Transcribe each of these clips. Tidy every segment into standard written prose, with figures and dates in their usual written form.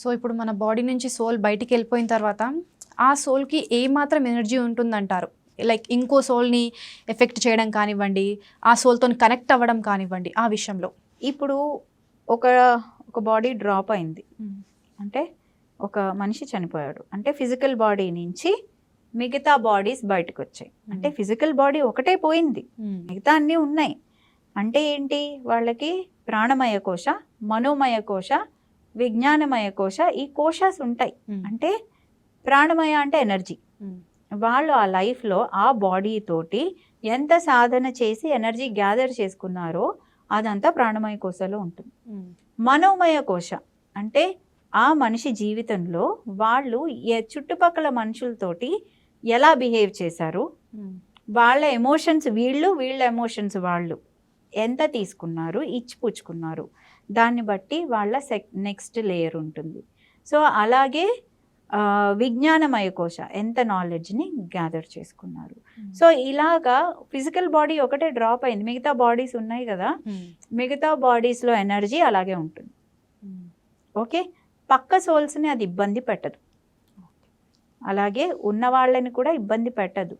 So ఇప్పుడు మన body నుంచి సోల్ బయటికి వెళ్ళిపోయిన తర్వాత ఆ సోల్కి ఏమాత్రం ఎనర్జీ ఉంటుందంటారు? లైక్ ఇంకో సోల్ని ఎఫెక్ట్ చేయడం కానివ్వండి, ఆ సోల్తో కనెక్ట్ అవ్వడం కానివ్వండి, ఆ విషయంలో. ఇప్పుడు ఒక ఒక బాడీ డ్రాప్ అయింది అంటే ఒక మనిషి చనిపోయాడు అంటే ఫిజికల్ బాడీ నుంచి మిగతా బాడీస్ బయటకు వచ్చాయి. అంటే ఫిజికల్ బాడీ ఒకటే పోయింది, మిగతా అన్నీ ఉన్నాయి. అంటే ఏంటి, వాళ్ళకి ప్రాణమయ కోశ, మనోమయ కోశ, విజ్ఞానమయ కోశ, ఈ కోశాస్ ఉంటాయి. అంటే ప్రాణమయ అంటే ఎనర్జీ. వాళ్ళు ఆ లైఫ్లో ఆ బాడీ తోటి ఎంత సాధన చేసి ఎనర్జీ గ్యాదర్ చేసుకున్నారో అదంతా ప్రాణమయ కోశలో ఉంటుంది. మనోమయ కోశ అంటే ఆ మనిషి జీవితంలో వాళ్ళు చుట్టుపక్కల మనుషులతోటి ఎలా బిహేవ్ చేశారు, వాళ్ళ ఎమోషన్స్ వీళ్ళ ఎమోషన్స్ వాళ్ళు ఎంత తీసుకున్నారు, ఇచ్చిపుచ్చుకున్నారు, దాన్ని బట్టి వాళ్ళ నెక్స్ట్ లేయర్ ఉంటుంది. సో అలాగే విజ్ఞానమయ కోశ ఎంత నాలెడ్జ్ని గ్యాదర్ చేసుకున్నారు. సో ఇలాగా ఫిజికల్ బాడీ ఒకటే డ్రాప్ అయింది, మిగతా బాడీస్ ఉన్నాయి కదా, మిగతా బాడీస్లో ఎనర్జీ అలాగే ఉంటుంది. ఓకే, పక్క సోల్స్ని అది ఇబ్బంది పెట్టదు, అలాగే ఉన్న వాళ్ళని కూడా ఇబ్బంది పెట్టదు.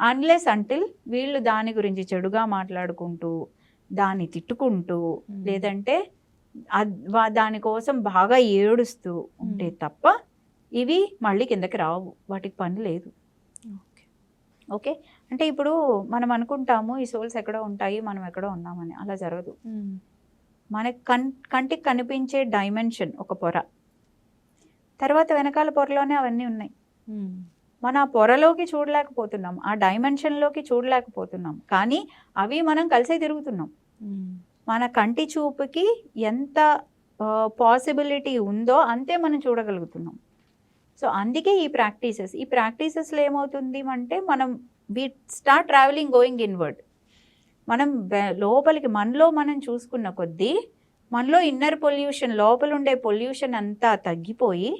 అన్లెస్ అంటిల్ వీళ్ళు దాని గురించి చెడుగా మాట్లాడుకుంటూ దాన్ని తిట్టుకుంటూ లేదంటే దానికోసం బాగా ఏడుస్తూ ఉంటే తప్ప ఇవి మళ్ళీ కిందకి రావు, వాటికి పని లేదు. ఓకే, అంటే ఇప్పుడు మనం అనుకుంటాము ఈ సోల్స్ ఎక్కడో ఉంటాయి, మనం ఎక్కడో ఉన్నామని. అలా జరగదు. మనకి కంటికి కనిపించే డైమెన్షన్ ఒక పొర, తర్వాత వెనకాల పొరలోనే అవన్నీ ఉన్నాయి. మన ఆ పొరలోకి చూడలేకపోతున్నాం, ఆ డైమెన్షన్లోకి చూడలేకపోతున్నాం, కానీ అవి మనం కలిసే తిరుగుతున్నాం. మన కంటి చూపుకి ఎంత పాసిబిలిటీ ఉందో అంతే మనం చూడగలుగుతున్నాం. సో అందుకే ఈ ప్రాక్టీసెస్లో ఏమవుతుంది అంటే మనం we start travelling going inward. మనం లోపలికి మనలో మనం చూసుకున్న కొద్దీ మనలో ఇన్నర్ పొల్యూషన్, లోపల ఉండే పొల్యూషన్ అంతా తగ్గిపోయి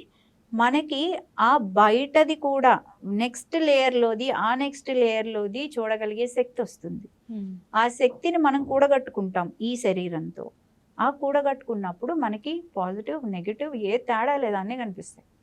మనకి ఆ బయటది కూడా నెక్స్ట్ లేయర్లోది చూడగలిగే శక్తి వస్తుంది. ఆ శక్తిని మనం కూడగట్టుకుంటాం ఈ శరీరంతో. ఆ కూడగట్టుకున్నప్పుడు మనకి పాజిటివ్ నెగిటివ్ ఏ తేడా లేదా అన్నీ కనిపిస్తాయి.